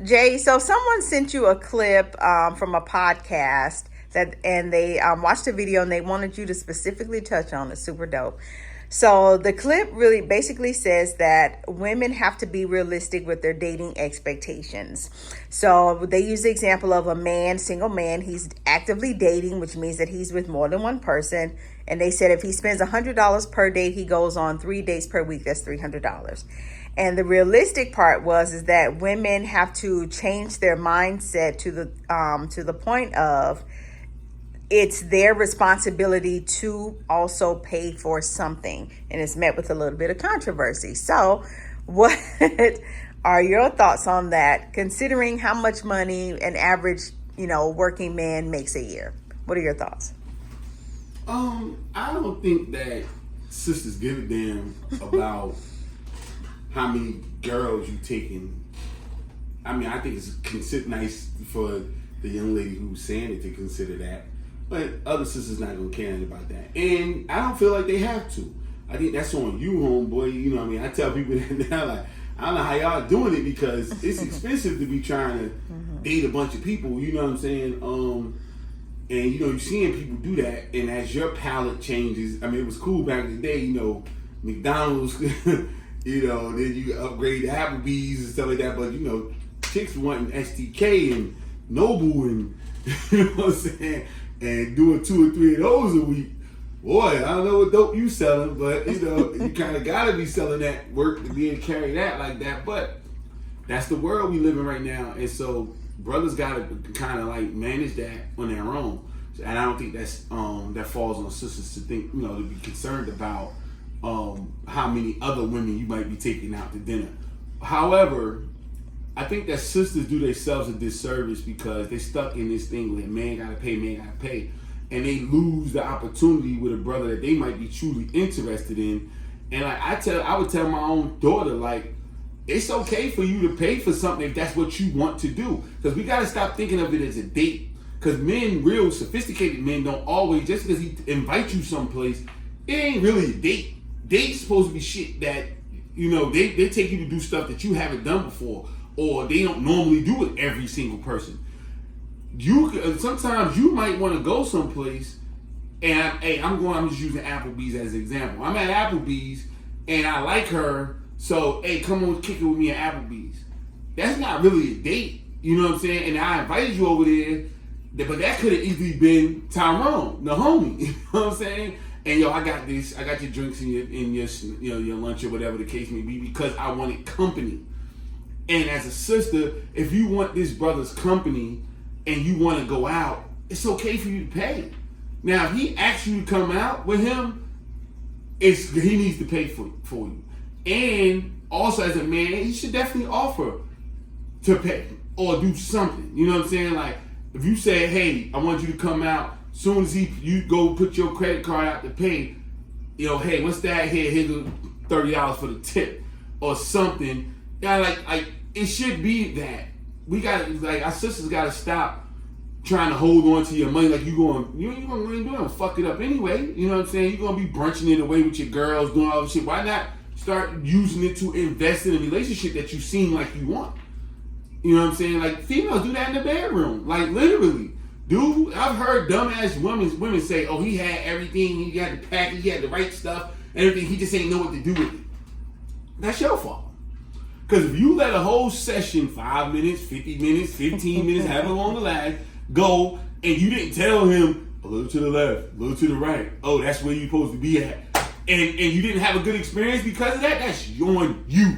Jay, so someone sent you a clip from a podcast and they watched the video and they wanted you to specifically touch on it. Super dope. So the clip really basically says that women have to be realistic with their dating expectations. So they use the example of a man, single man, he's actively dating, which means that he's with more than one person. And they said if he spends $100 per date, he goes on 3 dates per week. That's $300. And the realistic part is that women have to change their mindset to the point of it's their responsibility to also pay for something, and it's met with a little bit of controversy. So, what are your thoughts on that? Considering how much money an average, working man makes a year, what are your thoughts? I don't think that sisters give a damn about how many girls you taking. I mean, I think it's nice for the young lady who's saying it to consider that, but other sisters not gonna care about that, and I don't feel like they have to. I think that's on you, homeboy. You know what I mean? I tell people that now, like, I don't know how y'all doing it because it's expensive to be trying to date a bunch of people. You know what I'm saying? And you're seeing people do that, and as your palate changes, I mean, it was cool back in the day. McDonald's. Then you upgrade to Applebee's and stuff like that. But chicks wanting STK and Noble and you know what I'm saying, and doing 2 or 3 of those a week. Boy, I don't know what dope you selling, but you kind of gotta be selling that work to be able to carry that like that. But that's the world we live in right now, and so brothers gotta kind of like manage that on their own. And I don't think that falls on sisters to think to be concerned about how many other women you might be taking out to dinner. However, I think that sisters do themselves a disservice because they stuck in this thing where man gotta pay, and they lose the opportunity with a brother that they might be truly interested in. And like I would tell my own daughter, like, it's okay for you to pay for something if that's what you want to do, because we gotta stop thinking of it as a date. Because men, real sophisticated men, don't always, just because he invite you someplace, it ain't really a date. Date's supposed to be shit that, they take you to do stuff that you haven't done before, or they don't normally do with every single person. Sometimes you might want to go someplace, and I'm just using Applebee's as an example. I'm at Applebee's, and I like her, so, hey, come on, kick it with me at Applebee's. That's not really a date, you know what I'm saying? And I invited you over there, but that could have easily been Tyrone, the homie, you know what I'm saying? And I got this. I got your drinks in your lunch or whatever the case may be because I wanted company. And as a sister, if you want this brother's company and you want to go out, it's okay for you to pay. Now, if he asks you to come out with him, he needs to pay for you. And also, as a man, he should definitely offer to pay or do something. You know what I'm saying? Like, if you say, "Hey, I want you to come out," soon as you go put your credit card out to pay, hey, what's that? Here's $30 for the tip or something. Yeah, like it should be that. We got our sisters gotta stop trying to hold on to your money like you ain't gonna fuck it up anyway. You know what I'm saying? You're gonna be brunching it away with your girls, doing all this shit. Why not start using it to invest in a relationship that you seem like you want? You know what I'm saying? Like, females do that in the bedroom. Like, literally. Dude, I've heard dumbass women say, oh, he had everything, he had the package, he had the right stuff, everything, he just ain't know what to do with it. That's your fault. Because if you let a whole session, 5 minutes, 50 minutes, 15 minutes, however long the last, go, and you didn't tell him, a little to the left, a little to the right, oh, that's where you're supposed to be at, and you didn't have a good experience because of that, that's on you.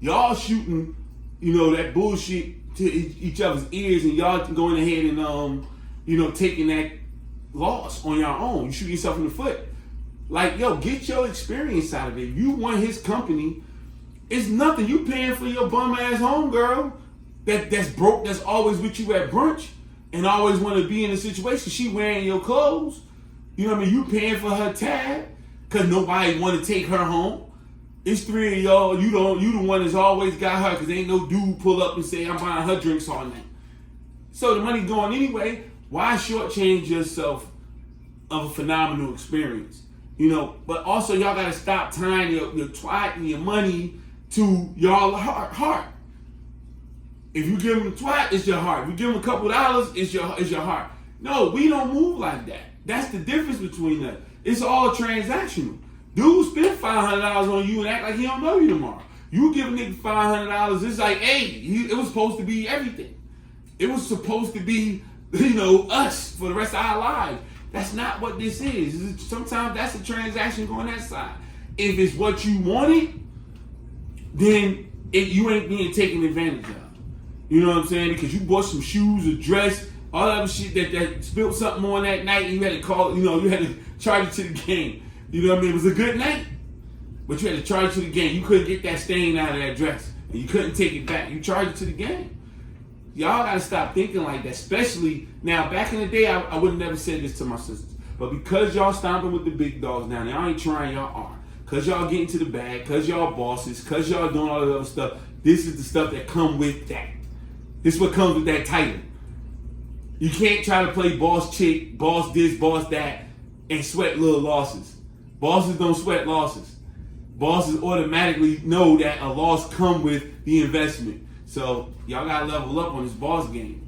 Y'all shooting, that bullshit to each other's ears, and y'all going ahead and taking that loss on your own. You shoot yourself in the foot. Like, get your experience out of it. If you want his company, it's nothing. You paying for your bum ass homegirl that's broke, that's always with you at brunch and always want to be in a situation. She wearing your clothes. You know what I mean? You paying for her tab because nobody want to take her home. It's 3 of y'all. You the one that's always got her because ain't no dude pull up and say, I'm buying her drinks all night. So the money going anyway. Why shortchange yourself of a phenomenal experience? But also y'all got to stop tying your twat and your money to y'all heart. If you give them a twat, it's your heart. If you give them a couple dollars, it's your heart. No, we don't move like that. That's the difference between us. It's all transactional. Dude spent $500 on you and act like he don't know you tomorrow. You give a nigga $500, it's like, hey, it was supposed to be everything. It was supposed to be, us for the rest of our lives. That's not what this is. Sometimes that's a transaction going that side. If it's what you wanted, then you ain't being taken advantage of. You know what I'm saying? Because you bought some shoes, a dress, all that other shit that spilled something on that night, and you had to call, you had to charge it to the game. You know what I mean? It was a good night, but you had to charge it to the game. You couldn't get that stain out of that dress, and you couldn't take it back. You charged it to the game. Y'all gotta stop thinking like that. Especially now, back in the day, I would have never said this to my sisters. But because y'all stomping with the big dogs now, I ain't trying, y'all are. Because y'all getting to the bag, because y'all bosses, because y'all doing all that other stuff. This is the stuff that come with that. This is what comes with that title. You can't try to play boss chick, boss this, boss that, and sweat little losses. Bosses don't sweat losses. Bosses automatically know that a loss come with the investment. So y'all gotta level up on this boss game.